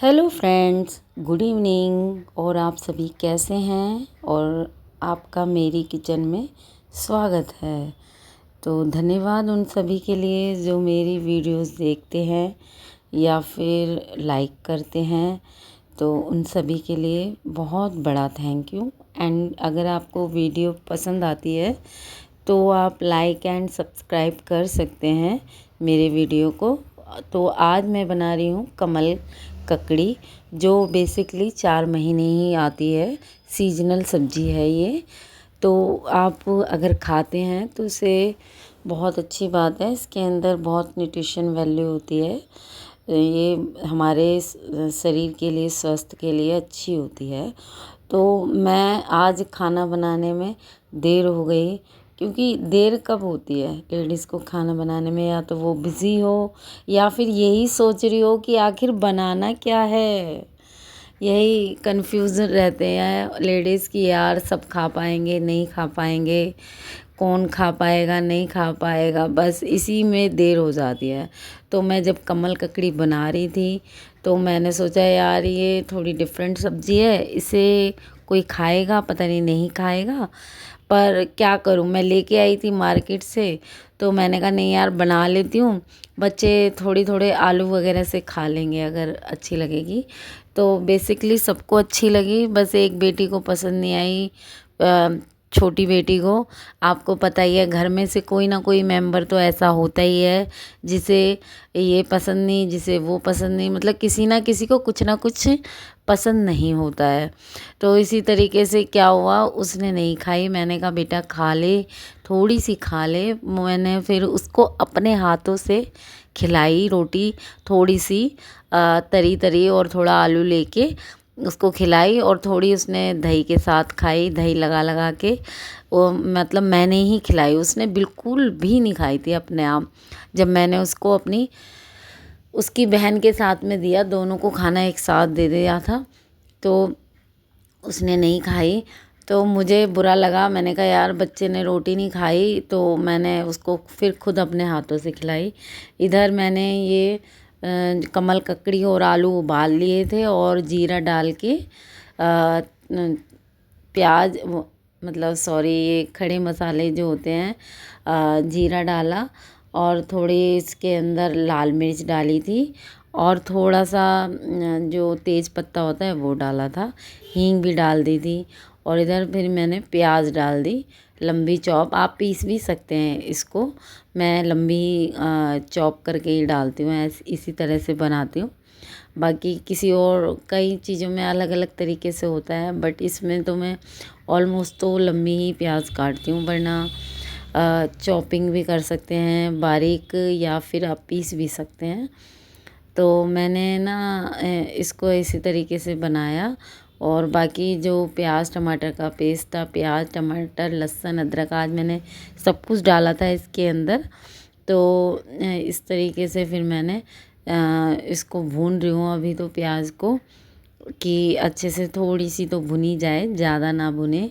Hello friends, good evening. और आप सभी कैसे हैं? और आपका मेरी किचन में स्वागत है। तो धन्यवाद उन सभी के लिए जो मेरी वीडियोस देखते हैं या फिर लाइक करते हैं। तो उन सभी के लिए बहुत बड़ा थैंक यू। एंड अगर आपको वीडियो पसंद आती है तो आप लाइक एंड सब्सक्राइब कर सकते हैं मेरे वीडियो को। तो आज मैं बना रही हूँ कमल ककड़ी, जो बेसिकली 4 महीने ही आती है। सीजनल सब्जी है ये। तो आप अगर खाते हैं तो इसे बहुत अच्छी बात है। इसके अंदर बहुत न्यूट्रिशन वैल्यू होती है। ये हमारे शरीर के लिए, स्वास्थ्य के लिए अच्छी होती है। तो मैं आज खाना बनाने में देर हो गई, क्योंकि देर कब होती है लेडीज़ को खाना बनाने में? या तो वो बिज़ी हो या फिर यही सोच रही हो कि आखिर बनाना क्या है। यही कन्फ्यूज़न रहते हैं लेडीज़ की, यार सब खा पाएंगे नहीं खा पाएंगे, कौन खा पाएगा नहीं खा पाएगा, बस इसी में देर हो जाती है। तो मैं जब कमल ककड़ी बना रही थी तो मैंने सोचा यार ये थोड़ी डिफरेंट सब्ज़ी है, इसे कोई खाएगा पता नहीं खाएगा, पर क्या करूं। मैं लेके आई थी मार्केट से, तो मैंने कहा नहीं यार बना लेती हूँ, बच्चे थोड़े आलू वगैरह से खा लेंगे अगर अच्छी लगेगी। तो बेसिकली सबको अच्छी लगी, बस एक बेटी को पसंद नहीं आई, छोटी बेटी को। आपको पता ही है घर में से कोई ना कोई मेंबर तो ऐसा होता ही है जिसे ये पसंद नहीं, जिसे वो पसंद नहीं, मतलब किसी ना किसी को कुछ ना कुछ पसंद नहीं होता है। तो इसी तरीके से क्या हुआ, उसने नहीं खाई। मैंने कहा बेटा खा ले, थोड़ी सी खा ले। मैंने फिर उसको अपने हाथों से खिलाई रोटी, थोड़ी सी तरी तरी और थोड़ा आलू लेके उसको खिलाई, और थोड़ी उसने दही के साथ खाई, दही लगा लगा के। वो मतलब मैंने ही खिलाई, उसने बिल्कुल भी नहीं खाई थी अपने आप। जब मैंने उसको अपनी उसकी बहन के साथ में दिया, दोनों को खाना एक साथ दे दिया था, तो उसने नहीं खाई। तो मुझे बुरा लगा, मैंने कहा यार बच्चे ने रोटी नहीं खाई, तो मैंने उसको फिर खुद अपने हाथों से खिलाई। इधर मैंने ये कमल ककड़ी और आलू उबाल लिए थे, और जीरा डाल के प्याज मतलब सॉरी, ये खड़े मसाले जो होते हैं, जीरा डाला, और थोड़ी इसके अंदर लाल मिर्च डाली थी, और थोड़ा सा जो तेज पत्ता होता है वो डाला था, हींग भी डाल दी थी। और इधर फिर मैंने प्याज डाल दी, लंबी चॉप। आप पीस भी सकते हैं इसको, मैं लंबी चॉप करके ही डालती हूँ, इसी तरह से बनाती हूँ। बाकी किसी और कई चीज़ों में अलग अलग तरीके से होता है, बट इसमें तो मैं ऑलमोस्ट तो लंबी ही प्याज काटती हूँ, वरना चॉपिंग भी कर सकते हैं बारीक, या फिर आप पीस भी सकते हैं। तो मैंने ना इसको इसी तरीके से बनाया। और बाकी जो प्याज टमाटर का पेस्ट था, प्याज टमाटर लहसुन अदरक, आज मैंने सब कुछ डाला था इसके अंदर। तो इस तरीके से फिर मैंने इसको भून रही हूँ अभी तो प्याज को, कि अच्छे से थोड़ी सी तो भुनी जाए, ज़्यादा ना भुने।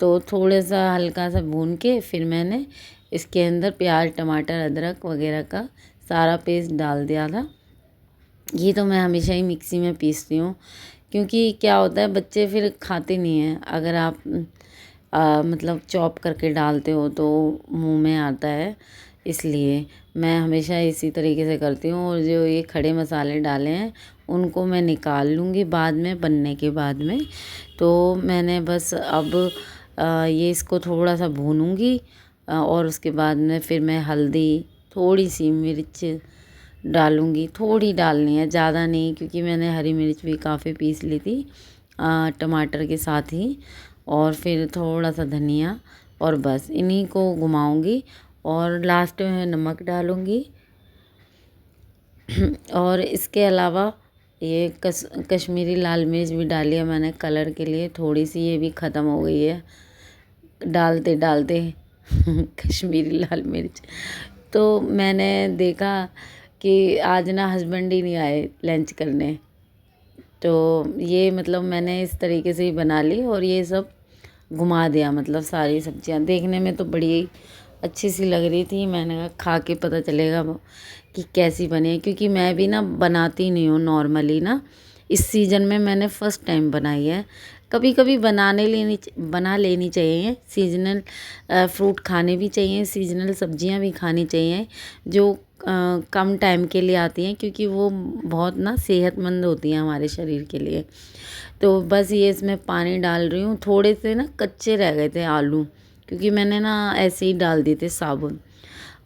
तो थोड़ा सा हल्का सा भून के फिर मैंने इसके अंदर प्याज टमाटर अदरक वगैरह का सारा पेस्ट डाल दिया था। ये तो मैं हमेशा ही मिक्सी में पीसती हूँ, क्योंकि क्या होता है बच्चे फिर खाते नहीं हैं। अगर आप मतलब चॉप करके डालते हो तो मुंह में आता है, इसलिए मैं हमेशा इसी तरीके से करती हूँ। और जो ये खड़े मसाले डाले हैं उनको मैं निकाल लूँगी बाद में, बनने के बाद में। तो मैंने बस अब ये इसको थोड़ा सा भूनूँगी, और उसके बाद में फिर मैं हल्दी, थोड़ी सी मिर्च डालूँगी, थोड़ी डालनी है ज़्यादा नहीं, क्योंकि मैंने हरी मिर्च भी काफ़ी पीस ली थी टमाटर के साथ ही। और फिर थोड़ा सा धनिया, और बस इन्हीं को घुमाऊंगी, और लास्ट में मैं नमक डालूँगी। और इसके अलावा ये कश्मीरी लाल मिर्च भी डाली है मैंने कलर के लिए, थोड़ी सी, ये भी ख़त्म हो गई है डालते डालते कश्मीरी लाल मिर्च। तो मैंने देखा कि आज ना हस्बैंड ही नहीं आए लंच करने, तो ये मतलब मैंने इस तरीके से ही बना ली, और ये सब घुमा दिया। मतलब सारी सब्जियां देखने में तो बड़ी अच्छी सी लग रही थी, मैंने कहा खा के पता चलेगा कि कैसी बनी है, क्योंकि मैं भी ना बनाती नहीं हूँ नॉर्मली ना, इस सीज़न में मैंने फ़र्स्ट टाइम बनाई है। कभी कभी बना लेनी चाहिए। सीजनल फ्रूट खाने भी चाहिए, सीजनल सब्जियां भी खानी चाहिए जो कम टाइम के लिए आती हैं, क्योंकि वो बहुत ना सेहतमंद होती हैं हमारे शरीर के लिए। तो बस ये इसमें पानी डाल रही हूँ। थोड़े से ना कच्चे रह गए थे आलू, क्योंकि मैंने ना ऐसे ही डाल दिए थे साबुन,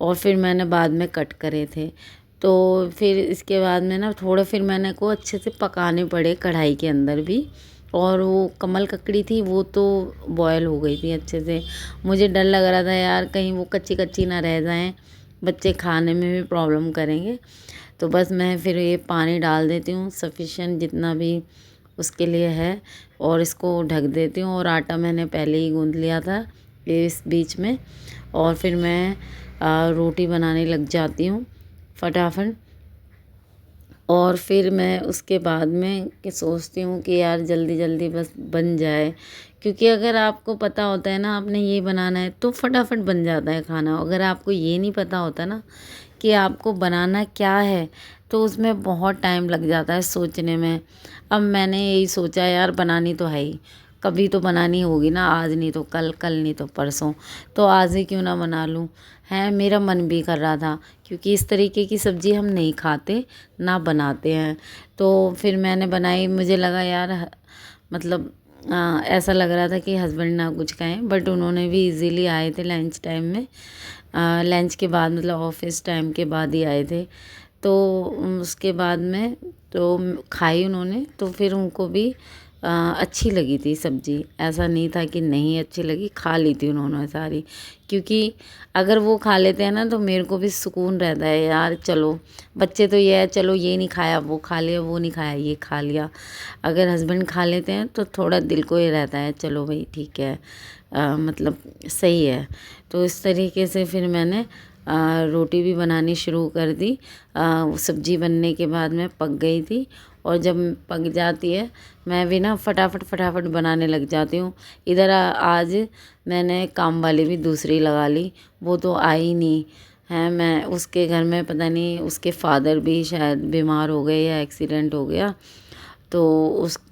और फिर मैंने बाद में कट करे थे। तो फिर इसके बाद में ना थोड़ा फिर मैंने को अच्छे से पकाने पड़े कढ़ाई के अंदर भी। और वो कमल ककड़ी थी वो तो बॉयल हो गई थी अच्छे से। मुझे डर लग रहा था यार कहीं वो कच्ची कच्ची ना रह जाएं, बच्चे खाने में भी प्रॉब्लम करेंगे। तो बस मैं फिर ये पानी डाल देती हूँ सफिशिएंट जितना भी उसके लिए है, और इसको ढक देती हूँ। और आटा मैंने पहले ही गूँध लिया था इस बीच में। और फिर मैं रोटी बनाने लग जाती हूँ फटाफट। और फिर मैं उसके बाद में कि सोचती हूँ कि यार जल्दी जल्दी बस बन जाए, क्योंकि अगर आपको पता होता है ना आपने ये बनाना है तो फटाफट बन जाता है खाना। अगर आपको ये नहीं पता होता ना कि आपको बनाना क्या है, तो उसमें बहुत टाइम लग जाता है सोचने में। अब मैंने यही सोचा यार बनानी तो है ही, कभी तो बनानी होगी ना, आज नहीं तो कल, कल नहीं तो परसों, तो आज ही क्यों ना बना लूँ। है, मेरा मन भी कर रहा था, क्योंकि इस तरीके की सब्ज़ी हम नहीं खाते ना बनाते हैं। तो फिर मैंने बनाई। मुझे लगा यार मतलब ऐसा लग रहा था कि हस्बैंड ना कुछ कहें, बट उन्होंने भी इजीली आए थे लंच टाइम में। लंच के बाद मतलब ऑफिस टाइम के बाद ही आए थे। तो उसके बाद में तो खाई उन्होंने, तो फिर उनको भी अच्छी लगी थी सब्ज़ी। ऐसा नहीं था कि नहीं अच्छी लगी, खा ली थी उन्होंने सारी। क्योंकि अगर वो खा लेते हैं ना तो मेरे को भी सुकून रहता है यार, चलो बच्चे तो ये है, चलो ये नहीं खाया वो खा लिया, वो नहीं खाया ये खा लिया। अगर हस्बैंड खा लेते हैं तो थोड़ा दिल को ये रहता है चलो भाई ठीक है, मतलब सही है। तो इस तरीके से फिर मैंने रोटी भी बनानी शुरू कर दी। सब्जी बनने के बाद में पक गई थी, और जब पक जाती है मैं भी ना फटाफट फटाफट बनाने लग जाती हूँ। इधर आज मैंने काम वाली भी दूसरी लगा ली, वो तो आई नहीं है। मैं उसके घर में पता नहीं उसके फादर भी शायद बीमार हो गए या एक्सीडेंट हो गया, तो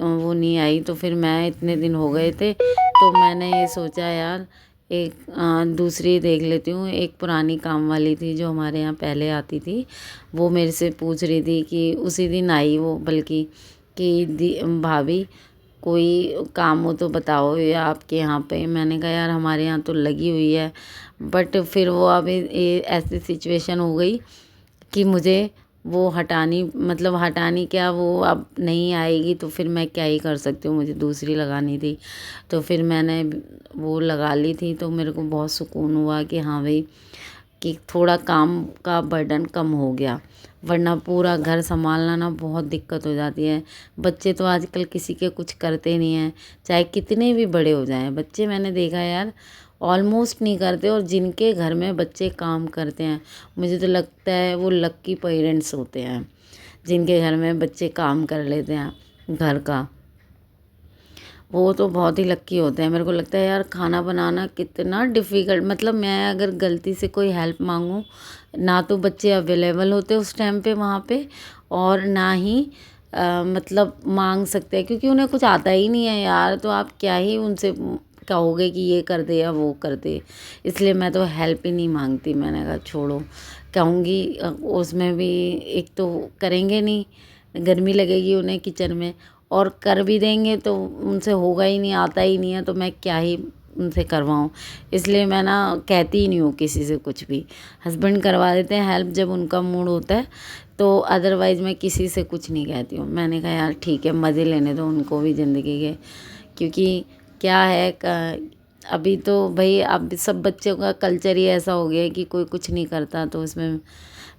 वो नहीं आई। तो फिर मैं इतने दिन हो गए थे तो मैंने ये सोचा यार एक दूसरी देख लेती हूँ। एक पुरानी काम वाली थी जो हमारे यहाँ पहले आती थी, वो मेरे से पूछ रही थी कि उसी दिन आई वो, बल्कि कि भाभी कोई काम हो तो बताओ या आपके यहाँ पे। मैंने कहा यार हमारे यहाँ तो लगी हुई है, बट फिर वो अभी ऐसी सिचुएशन हो गई कि मुझे वो हटानी, मतलब हटानी क्या, वो अब नहीं आएगी तो फिर मैं क्या ही कर सकती हूँ, मुझे दूसरी लगानी थी। तो फिर मैंने वो लगा ली थी। तो मेरे को बहुत सुकून हुआ कि हाँ भाई कि थोड़ा काम का बर्डन कम हो गया, वरना पूरा घर संभालना ना बहुत दिक्कत हो जाती है। बच्चे तो आजकल किसी के कुछ करते नहीं हैं, चाहे कितने भी बड़े हो जाएं बच्चे। मैंने देखा यार ऑलमोस्ट नहीं करते, और जिनके घर में बच्चे काम करते हैं मुझे तो लगता है वो लक्की पेरेंट्स होते हैं, जिनके घर में बच्चे काम कर लेते हैं घर का। वो तो बहुत ही लक्की होते हैं। मेरे को लगता है यार खाना बनाना कितना डिफ़िकल्ट, मतलब मैं अगर गलती से कोई हेल्प मांगूँ ना तो बच्चे अवेलेबल होते उस टाइम पे वहाँ पे, और ना ही मतलब मांग सकते हैं, क्योंकि उन्हें कुछ आता ही नहीं है यार। तो आप क्या ही उनसे कहोगे कि ये कर दे या वो कर दे। इसलिए मैं तो हेल्प ही नहीं मांगती। मैंने कहा छोड़ो, कहूँगी उसमें भी एक तो करेंगे नहीं, गर्मी लगेगी उन्हें किचन में, और कर भी देंगे तो उनसे होगा ही नहीं, आता ही नहीं है, तो मैं क्या ही उनसे करवाऊँ। इसलिए मैं ना कहती ही नहीं हूँ किसी से कुछ भी। हस्बैंड करवा देते हैं हेल्प जब उनका मूड होता है, तो अदरवाइज़ मैं किसी से कुछ नहीं कहती हूँ। मैंने कहा यार ठीक है, मज़े लेने दो उनको भी ज़िंदगी के, क्योंकि क्या है अभी तो भाई अब सब बच्चों का कल्चर ही ऐसा हो गया है कि कोई कुछ नहीं करता, तो इसमें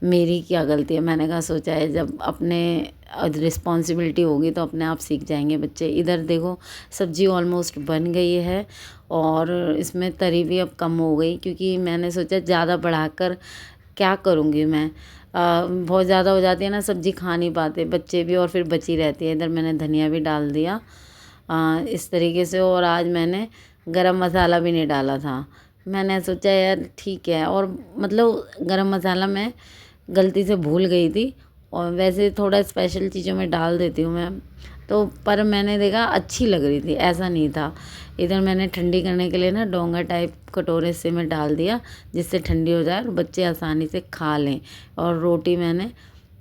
मेरी क्या गलती है। मैंने कहा सोचा है जब अपने रिस्पॉन्सिबिलिटी होगी तो अपने आप सीख जाएंगे बच्चे। इधर देखो सब्जी ऑलमोस्ट बन गई है, और इसमें तरी भी अब कम हो गई, क्योंकि मैंने सोचा ज़्यादा बढ़ाकर क्या करूँगी मैं। बहुत ज़्यादा हो जाती है ना सब्ज़ी, खा नहीं पाते बच्चे भी, और फिर बची रहती है। इधर मैंने धनिया भी डाल दिया इस तरीके से। और आज मैंने गरम मसाला भी नहीं डाला था। मैंने सोचा यार ठीक है, और मतलब गरम मसाला मैं गलती से भूल गई थी, और वैसे थोड़ा स्पेशल चीज़ों में डाल देती हूँ मैं, तो पर मैंने देखा अच्छी लग रही थी, ऐसा नहीं था। इधर मैंने ठंडी करने के लिए ना डोंगा टाइप कटोरे से मैं डाल दिया, जिससे ठंडी हो जाए और बच्चे आसानी से खा लें। और रोटी मैंने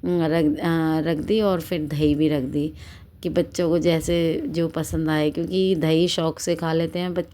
रख दी और फिर दही भी रख दी कि बच्चों को जैसे जो पसंद आए, क्योंकि दही शौक से खा लेते हैं बच्चे।